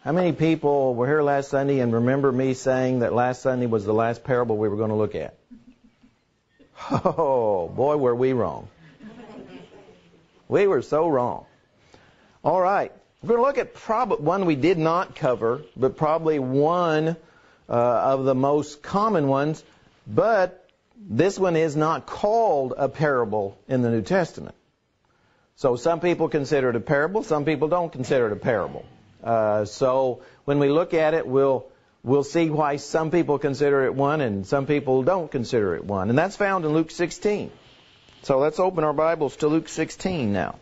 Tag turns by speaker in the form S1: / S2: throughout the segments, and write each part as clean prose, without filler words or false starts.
S1: How many people were here last Sunday and remember me saying that last Sunday was the last parable we were going to look at? Oh, boy, were we wrong. We were so wrong. All right. We're going to look at one we did not cover, but probably one of the most common ones. But this one is not called a parable in the New Testament. So some people consider it a parable, some people don't consider it a parable. So when we look at it, we'll see why some people consider it one and some people don't consider it one. And that's found in Luke 16. So let's open our Bibles to Luke 16 now.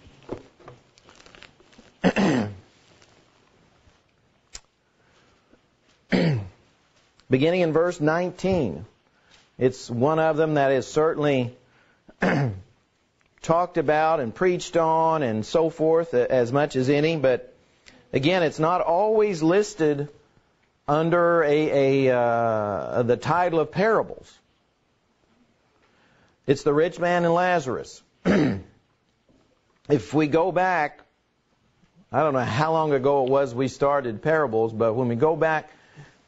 S1: Beginning in verse 19. It's one of them that is certainly talked about and preached on and so forth as much as any, but again, it's not always listed under the title of parables. It's the Rich Man and Lazarus. If we go back, I don't know how long ago it was we started parables, but when we go back,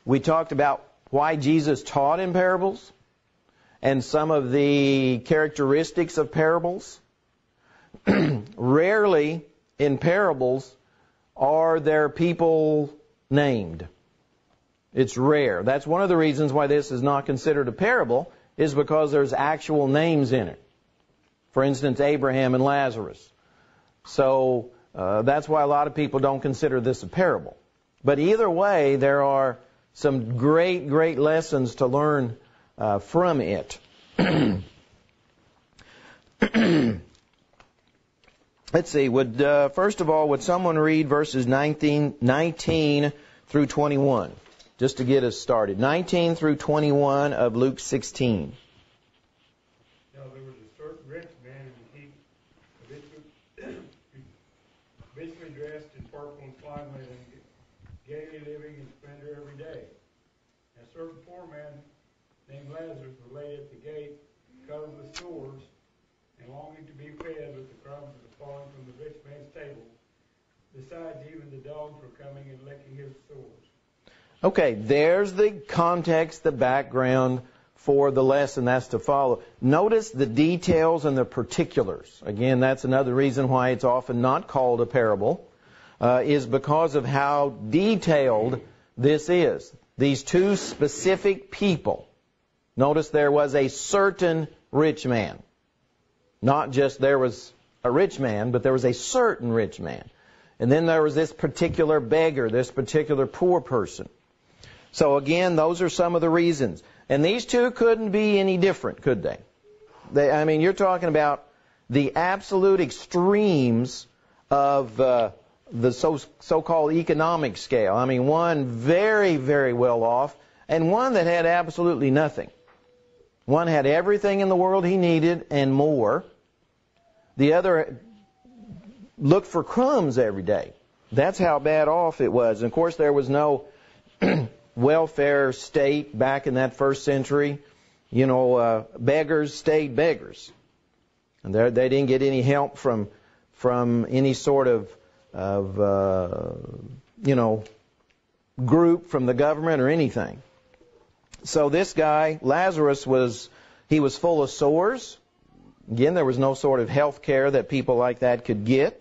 S1: we talked about why Jesus taught in parables and some of the characteristics of parables. Rarely in parables are there people named. It's rare. That's one of the reasons why this is not considered a parable, is because there's actual names in it. For instance, Abraham and Lazarus. So that's why a lot of people don't consider this a parable. But either way, there are some great, great lessons to learn from it. Let's see. First of all, would someone read verses 19 through 21, just to get us started? 19 through 21 of Luke 16.
S2: Now there was a certain rich man, and he richly dressed in purple and fine linen, gaily living in splendor every day. And a certain poor man named Lazarus was laid at the gate, covered with sores, and longing to be fed with the crumbs that were falling from the rich man's table. Besides, even the dogs were coming and licking his sores.
S1: Okay, there's the context, the background for the lesson that's to follow. Notice the details and the particulars. Again, that's another reason why it's often not called a parable, is because of how detailed this is. These two specific people. Notice there was a certain rich man. Not just there was a rich man, but there was a certain rich man. And then there was this particular beggar, this particular poor person. So again, those are some of the reasons. And these two couldn't be any different, could they? You're talking about the absolute extremes of the so-called economic scale. One very, very well off, and one that had absolutely nothing. One had everything in the world he needed and more. The other looked for crumbs every day. That's how bad off it was. And of course, there was no welfare state back in that first century. Beggars stayed beggars. And they didn't get any help from any sort of group from the government or anything. So this guy, Lazarus, was full of sores. Again, there was no sort of health care that people like that could get.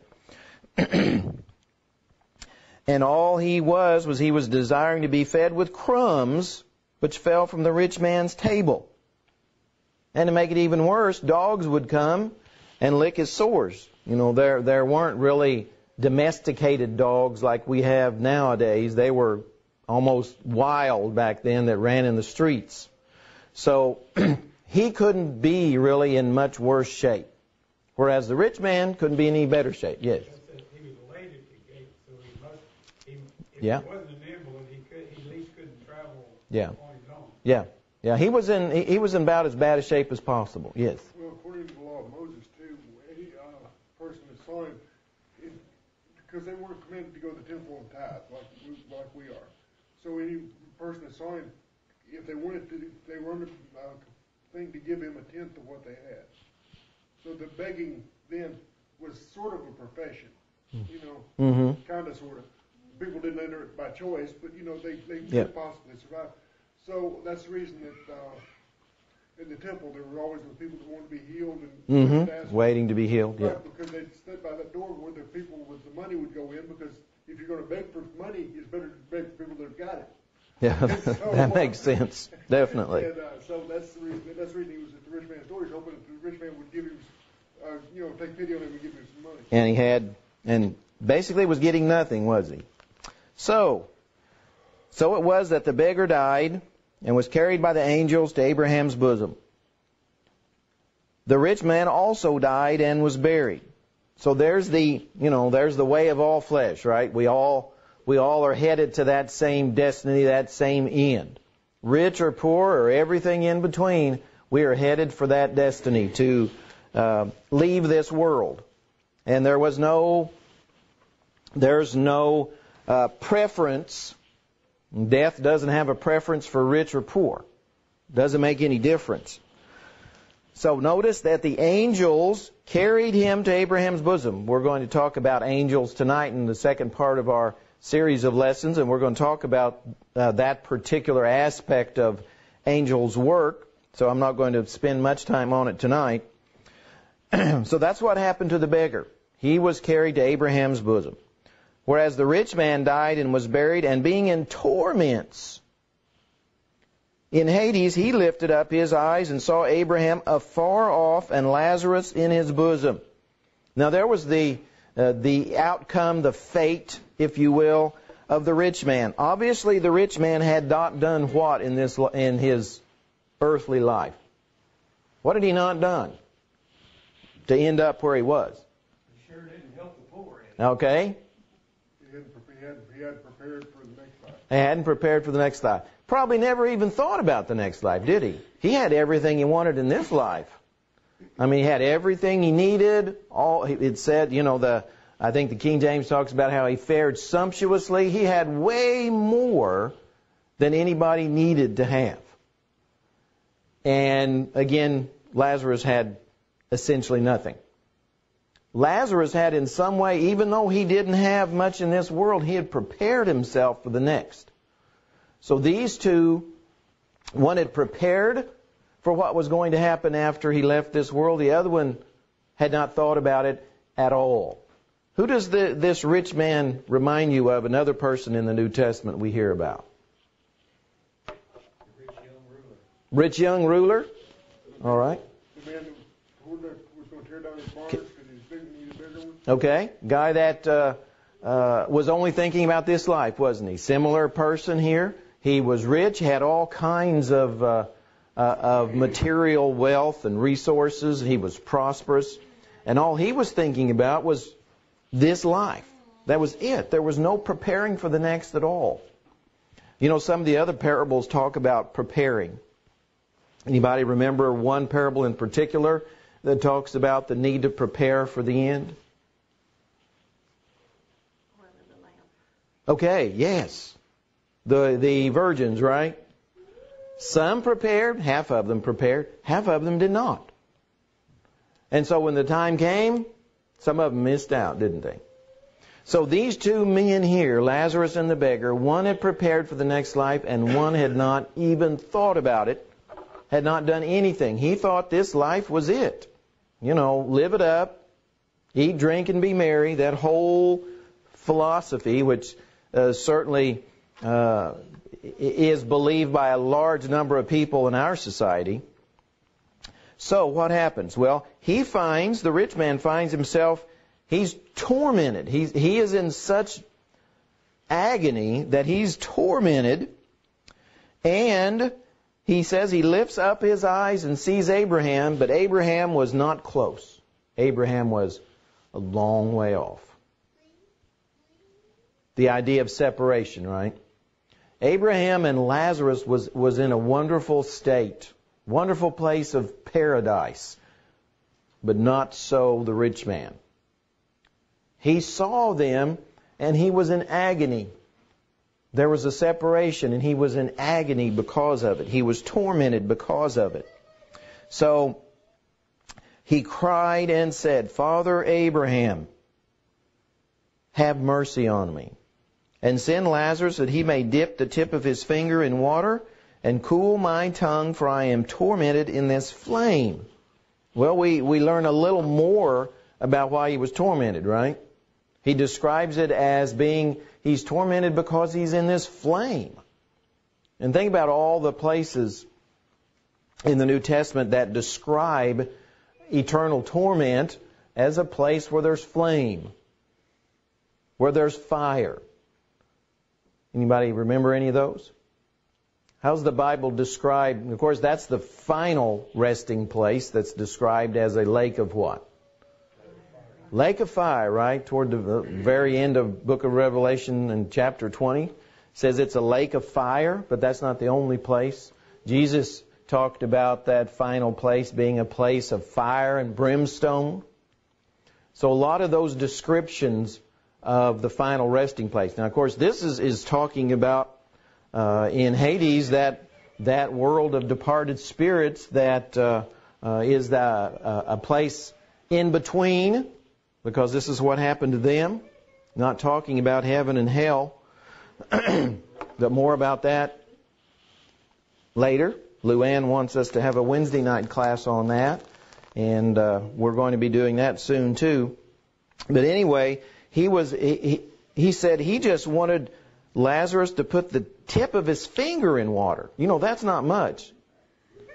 S1: And all he was desiring to be fed with crumbs which fell from the rich man's table. And to make it even worse, dogs would come and lick his sores. There weren't really domesticated dogs like we have nowadays. They were almost wild back then that ran in the streets. So he couldn't be really in much worse shape. Whereas the rich man couldn't be in any better shape. Yes?
S2: He was laid at the gate, so if
S1: yeah.
S2: he wasn't an invalid, he at least couldn't travel
S1: yeah.
S2: on his own.
S1: Yeah. Yeah, he was in about as bad a shape as possible. Yes.
S3: Well, according to the law of Moses, too, any person that saw him, because they weren't commanded to go the tenfold tithe like we are. So any person that saw him, if they wanted to, they were under thing to give him a tenth of what they had. So the begging then was sort of a profession,
S1: Mm-hmm.
S3: kind of, sort of. people didn't enter it by choice, but they
S1: Yeah.
S3: could possibly survive. So that's the reason that in the temple there were always the people that wanted to be healed and
S1: Waiting to be healed. Yeah.
S3: right, because they'd stood by that door where the people with the money would go in, because if you're going to beg for money, it's better to beg for people that have got it.
S1: Yeah, that makes sense. Definitely.
S3: And so that's the reason. That's the reason he was at the rich man's door. He's hoping that the rich man would give him, take pity on him and give him some money.
S1: And he had, and basically was getting nothing, was he? So it was that the beggar died and was carried by the angels to Abraham's bosom. The rich man also died and was buried. So there's the way of all flesh, right? We all are headed to that same destiny, that same end. Rich or poor or everything in between, we are headed for that destiny to leave this world. And there's no preference. Death doesn't have a preference for rich or poor. Doesn't make any difference. So notice that the angels carried him to Abraham's bosom. We're going to talk about angels tonight in the second part of our series of lessons, and we're going to talk about that particular aspect of angels' work. So I'm not going to spend much time on it tonight. So that's what happened to the beggar. He was carried to Abraham's bosom. Whereas the rich man died and was buried, and being in torments in Hades, he lifted up his eyes and saw Abraham afar off and Lazarus in his bosom. Now there was the outcome, the fate, if you will, of the rich man. Obviously, the rich man had not done what in his earthly life? What had he not done to end up where he was?
S2: He sure didn't help the poor.
S1: Okay.
S3: He hadn't prepared for the next life.
S1: He hadn't prepared for the next life. Probably never even thought about the next life, did he? He had everything he wanted in this life. I mean, he had everything he needed. It said, I think the King James talks about how he fared sumptuously. He had way more than anybody needed to have. And again, Lazarus had essentially nothing. Lazarus had in some way, even though he didn't have much in this world, he had prepared himself for the next. So these two, one had prepared for what was going to happen after he left this world. The other one had not thought about it at all. Who does this rich man remind you of, another person in the New Testament we hear about?
S2: The rich young ruler.
S1: Rich young ruler? All right.
S3: The man who was going to tear down his barns because he needed bigger ones.
S1: Okay. Guy that was only thinking about this life, wasn't he? Similar person here. He was rich, had all kinds of material wealth and resources. He was prosperous. And all he was thinking about was this life. That was it. There was no preparing for the next at all. Some of the other parables talk about preparing. Anybody remember one parable in particular that talks about the need to prepare for the end? Okay, yes. The virgins, right? Some prepared, half of them prepared, half of them did not. And so when the time came, some of them missed out, didn't they? So these two men here, Lazarus and the beggar, one had prepared for the next life and one had not even thought about it, had not done anything. He thought this life was it. Live it up, eat, drink, and be merry. That whole philosophy, which certainly is believed by a large number of people in our society. So what happens? Well, the rich man finds himself, he's tormented. He is in such agony that he's tormented. And he says he lifts up his eyes and sees Abraham, but Abraham was not close. Abraham was a long way off. The idea of separation, right? Abraham and Lazarus was in a wonderful state, wonderful place of paradise, but not so the rich man. He saw them and he was in agony. There was a separation and he was in agony because of it. He was tormented because of it. So he cried and said, "Father Abraham, have mercy on me, and send Lazarus that he may dip the tip of his finger in water and cool my tongue, for I am tormented in this flame. Well, we learn a little more about why he was tormented, right? He describes it as he's tormented because he's in this flame. And think about all the places in the New Testament that describe eternal torment as a place where there's flame, where there's fire. Anybody remember any of those? How's the Bible describe? Of course, that's the final resting place that's described as a lake of what? Lake of fire, right? Toward the very end of book of Revelation in chapter 20. It says it's a lake of fire, but that's not the only place. Jesus talked about that final place being a place of fire and brimstone. So a lot of those descriptions of the final resting place. Now, of course, this is talking about in Hades, that world of departed spirits that is a place in between, because this is what happened to them. Not talking about heaven and hell, but more about that later. Luann wants us to have a Wednesday night class on that, and we're going to be doing that soon too. But anyway, he said he just wanted Lazarus to put the tip of his finger in water. You know, that's not much.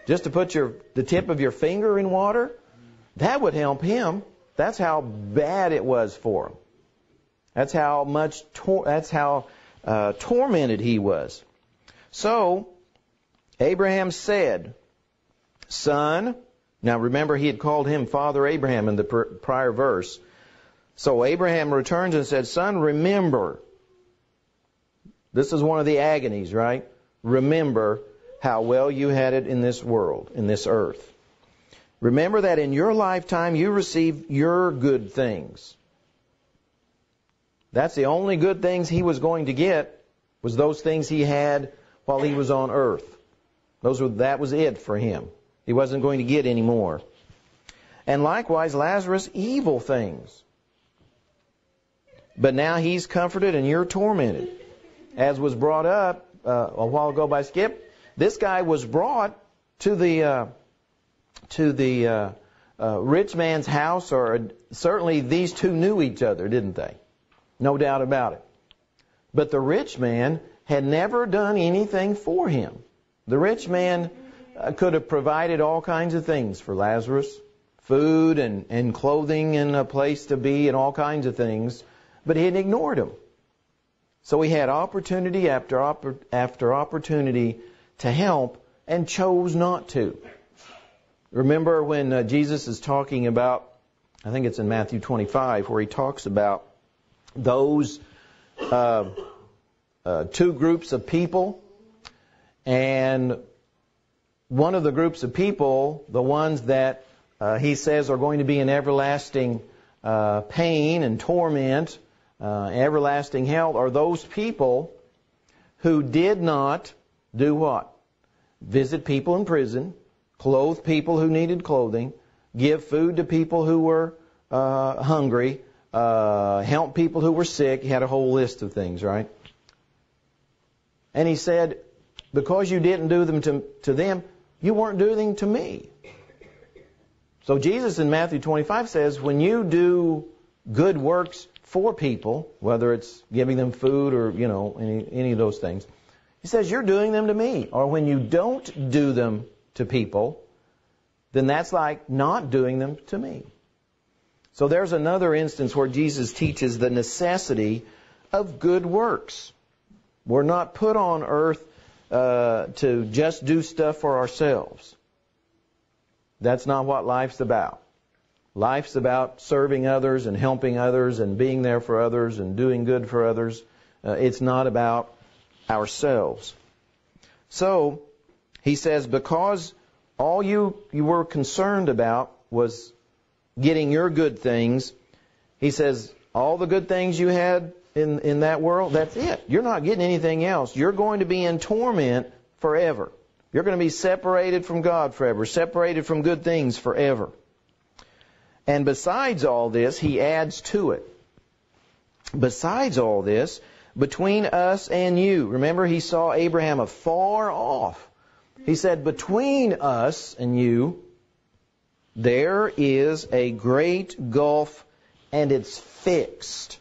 S1: Just to put the tip of your finger in water, that would help him. That's how bad it was for him. That's how tormented he was. So Abraham said, "Son," now remember he had called him Father Abraham in the prior verse. So Abraham returns and said, "Son, remember." This is one of the agonies, right? Remember how well you had it in this world, in this earth. Remember that in your lifetime you received your good things. That's the only good things he was going to get, was those things he had while he was on earth. That was it for him. He wasn't going to get any more. And likewise, Lazarus, evil things. But now he's comforted and you're tormented. As was brought up a while ago by Skip, this guy was brought to the rich man's house, or certainly these two knew each other, didn't they? No doubt about it. But the rich man had never done anything for him. The rich man could have provided all kinds of things for Lazarus, food and clothing and a place to be and all kinds of things, but he had ignored him. So he had opportunity after opportunity to help and chose not to. Remember when Jesus is talking about, I think it's in Matthew 25, where he talks about those two groups of people. And one of the groups of people, the ones that he says are going to be in everlasting pain and torment, everlasting hell, are those people who did not do what? Visit people in prison, clothe people who needed clothing, give food to people who were hungry, help people who were sick. He had a whole list of things, right? And he said, because you didn't do them to them, you weren't doing them to me. So Jesus in Matthew 25 says, when you do good works for people, whether it's giving them food or, any of those things, he says, you're doing them to me. Or when you don't do them to people, then that's like not doing them to me. So there's another instance where Jesus teaches the necessity of good works. We're not put on earth to just do stuff for ourselves. That's not what life's about. Life's about serving others and helping others and being there for others and doing good for others. It's not about ourselves. So, he says, because all you were concerned about was getting your good things, he says, all the good things you had in that world, that's it. You're not getting anything else. You're going to be in torment forever. You're going to be separated from God forever, separated from good things forever. And besides all this, he adds to it. Besides all this, between us and you. Remember, he saw Abraham afar off. He said, between us and you, there is a great gulf, and it's fixed.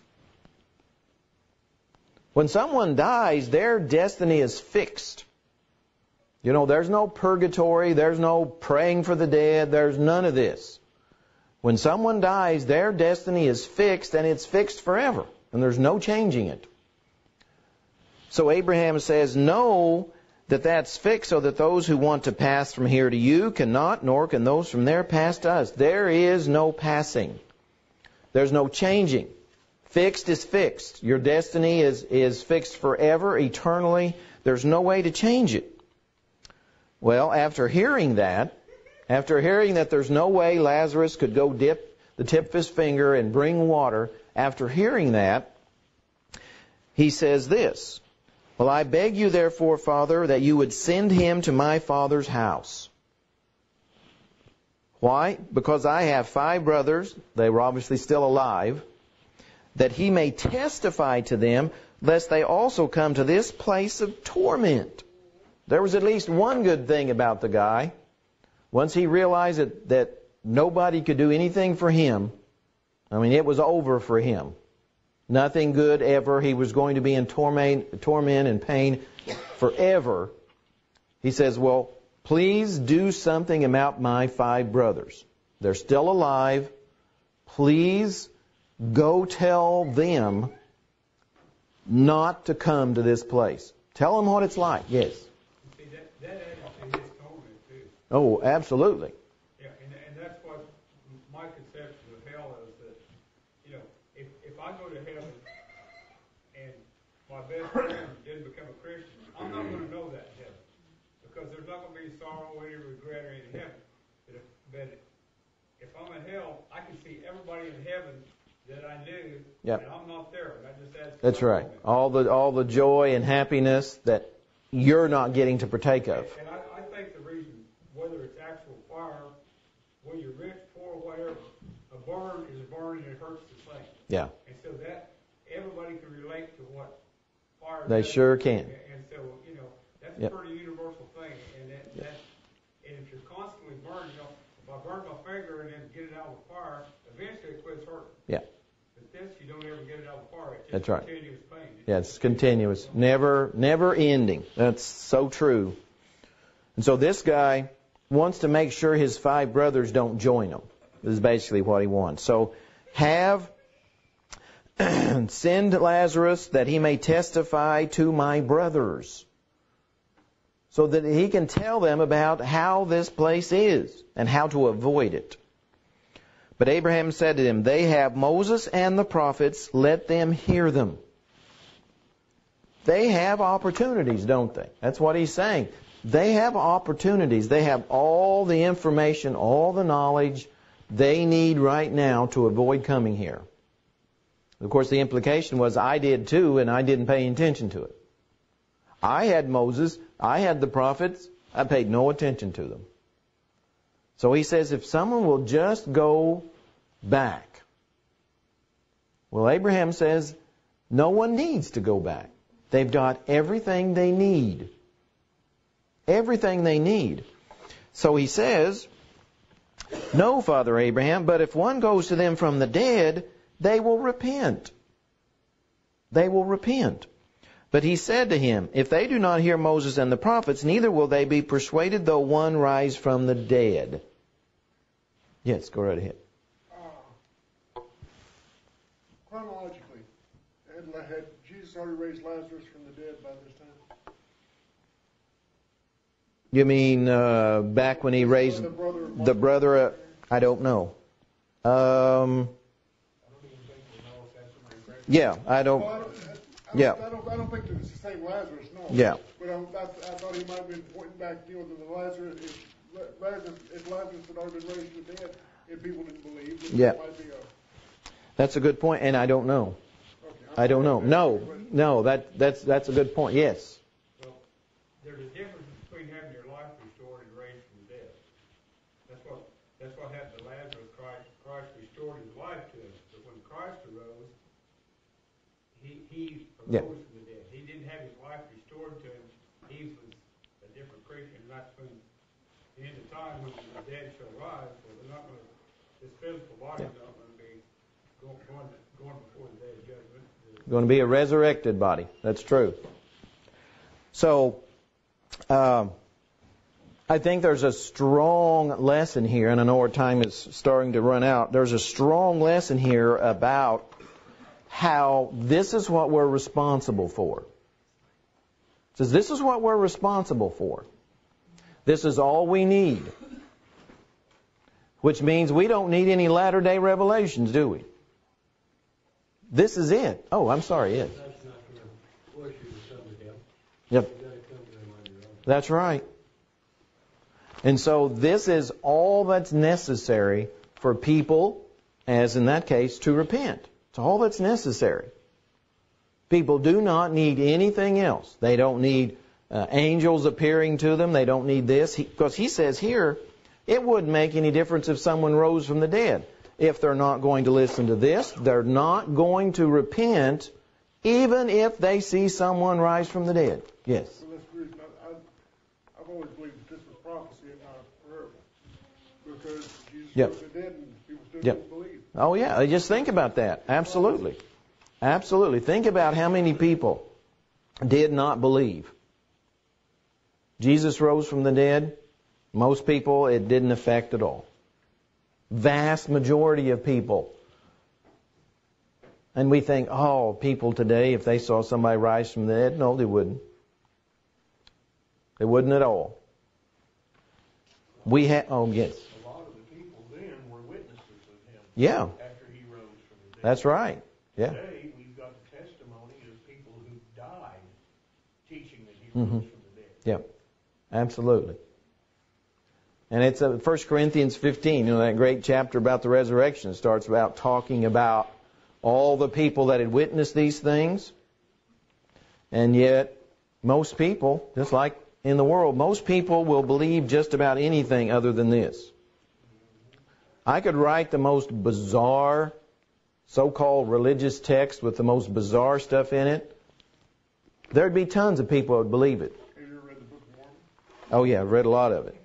S1: When someone dies, their destiny is fixed. You know, there's no purgatory, there's no praying for the dead, there's none of this. When someone dies, their destiny is fixed, and it's fixed forever, and there's no changing it. So Abraham says, know that that's fixed, so that those who want to pass from here to you cannot, nor can those from there pass to us. There is no passing. There's no changing. Fixed is fixed. Your destiny is fixed forever, eternally. There's no way to change it. Well, after hearing that there's no way Lazarus could go dip the tip of his finger and bring water, after hearing that, he says this, well, I beg you therefore, Father, that you would send him to my father's house. Why? Because I have 5 brothers, they were obviously still alive, that he may testify to them, lest they also come to this place of torment. There was at least one good thing about the guy. Once he realized that nobody could do anything for him, I mean, it was over for him. Nothing good ever. He was going to be in torment and pain forever. He says, well, please do something about my 5 brothers. They're still alive. Please go tell them not to come to this place. Tell them what it's like. Yes.
S2: See, that attitude is torment too.
S1: Oh, absolutely.
S2: Yeah, and that's what my conception of hell is, that, you know, if I go to heaven and my best friend didn't become a Christian, I'm not going to know that in heaven, because there's not going to be sorrow, any regret, or any in heaven. But if I'm in hell, I can see everybody in heaven that I knew, and I'm not there. That just adds to
S1: That's right. All the joy and happiness that you're not getting to partake of.
S2: And I think the reason, whether it's actual fire, whether you're rich, poor, whatever, a burn is a burn and it hurts the same.
S1: Yeah.
S2: And so that everybody can relate to what fire
S1: They
S2: does.
S1: sure can.
S2: And so, you know, that's a pretty universal thing. And and if you're constantly burned, you know, if I burn my finger and then get it out of the fire, eventually it quits hurting.
S1: Yeah.
S2: But this, you don't ever get it out of the fire. It's just
S1: That's right.
S2: continuous pain.
S1: Yeah, it's continuous. Never ending. That's so true. And so this guy wants to make sure his 5 brothers don't join him. This is basically what he wants. So send Lazarus that he may testify to my brothers, so that he can tell them about how this place is and how to avoid it. But Abraham said to him, they have Moses and the prophets, let them hear them. They have opportunities, don't they? That's what he's saying. They have opportunities. They have all the information, all the knowledge they need right now to avoid coming here. Of course, the implication was I did too, and I didn't pay attention to it. I had Moses, I had the prophets, I paid no attention to them. So he says, if someone will just go back. Well, Abraham says, no one needs to go back. They've got everything they need. Everything they need. So he says, no, Father Abraham, but if one goes to them from the dead, they will repent. They will repent. But he said to him, if they do not hear Moses and the prophets, neither will they be persuaded though one rise from the dead. Yes, go right ahead.
S3: Chronologically, had Jesus already raised Lazarus from the dead by this time?
S1: You mean back when he raised the brother? I don't know. Yeah, I don't. Yeah.
S3: I don't think it was the same Lazarus, no.
S1: Yeah.
S3: But I thought he might have been pointing back, you know, to the Lazarus. If Lazarus had already been raised from the dead, if people didn't believe, then it might be a...
S1: That's a good point, and I don't know. Okay, I don't know. No, that's a good point. Yes.
S2: Well, there's a difference between having your life restored and raised from the dead. That's what happened to Lazarus. Christ restored his life to him. But when Christ arose, he he
S1: Yeah.
S2: arose from the dead. He didn't have his life restored to him. He was a different creature, and that's when the end of time when the dead shall rise. So they're not going to. This physical body's not going to be going before the day of judgment.
S1: Going to be a resurrected body. That's true. So, I think there's a strong lesson here, and I know our time is starting to run out. There's a strong lesson here about how this is what we're responsible for. It says this is what we're responsible for. This is all we need. Which means we don't need any latter-day revelations, do we? This is it. Oh, I'm sorry, it.
S4: That's not going to force you to come to Him.
S1: Yep.
S4: You've got to come to Him on your own.
S1: That's right. And so this is all that's necessary for people, as in that case, to repent. It's all that's necessary. People do not need anything else. They don't need angels appearing to them. They don't need this. Because he says here, it wouldn't make any difference if someone rose from the dead. If they're not going to listen to this, they're not going to repent, even if they see someone rise from the dead. Yes?
S3: Well, that's the reason I've always believed that this was prophecy and not a parable. Because Jesus
S1: Yep.
S3: rose from the dead and people still
S1: Yep.
S3: didn't believe.
S1: Oh, yeah. Just think about that. Absolutely. Absolutely. Think about how many people did not believe. Jesus rose from the dead. Most people, it didn't affect at all. Vast majority of people. And we think, oh, people today, if they saw somebody rise from the dead, no, they wouldn't. They wouldn't at all. We had, oh, yes.
S5: A lot of the people then were witnesses of him.
S1: Yeah,
S5: After he rose from the dead.
S1: that's right. Yeah.
S5: Today we've got the testimony of people who died teaching that he rose from the dead.
S1: Yeah, absolutely. And it's 1 Corinthians 15, that great chapter about the resurrection. It starts about talking about all the people that had witnessed these things. And yet, most people, just like in the world, most people will believe just about anything other than this. I could write the most bizarre so-called religious text with the most bizarre stuff in it. There'd be tons of people who would believe it.
S3: Have you ever read the Book of Mormon?
S1: Oh yeah, I've read a lot of it.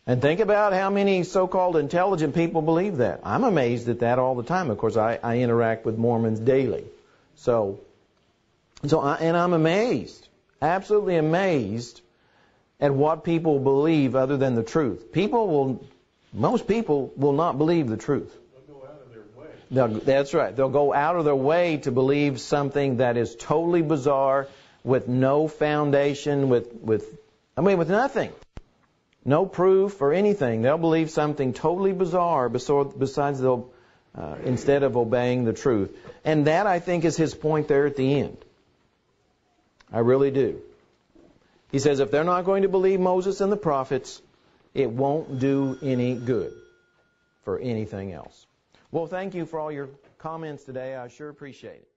S1: And think about how many so-called intelligent people believe that. I'm amazed at that all the time. Of course, I interact with Mormons daily. And I'm amazed, absolutely amazed at what people believe other than the truth. Most people will not believe the truth.
S5: They'll go out of their way.
S1: That's right. They'll go out of their way to believe something that is totally bizarre, with no foundation, with nothing. No proof or anything. They'll believe something totally bizarre besides instead of obeying the truth. And that, I think, is his point there at the end. I really do. He says if they're not going to believe Moses and the prophets, it won't do any good for anything else. Well, thank you for all your comments today. I sure appreciate it.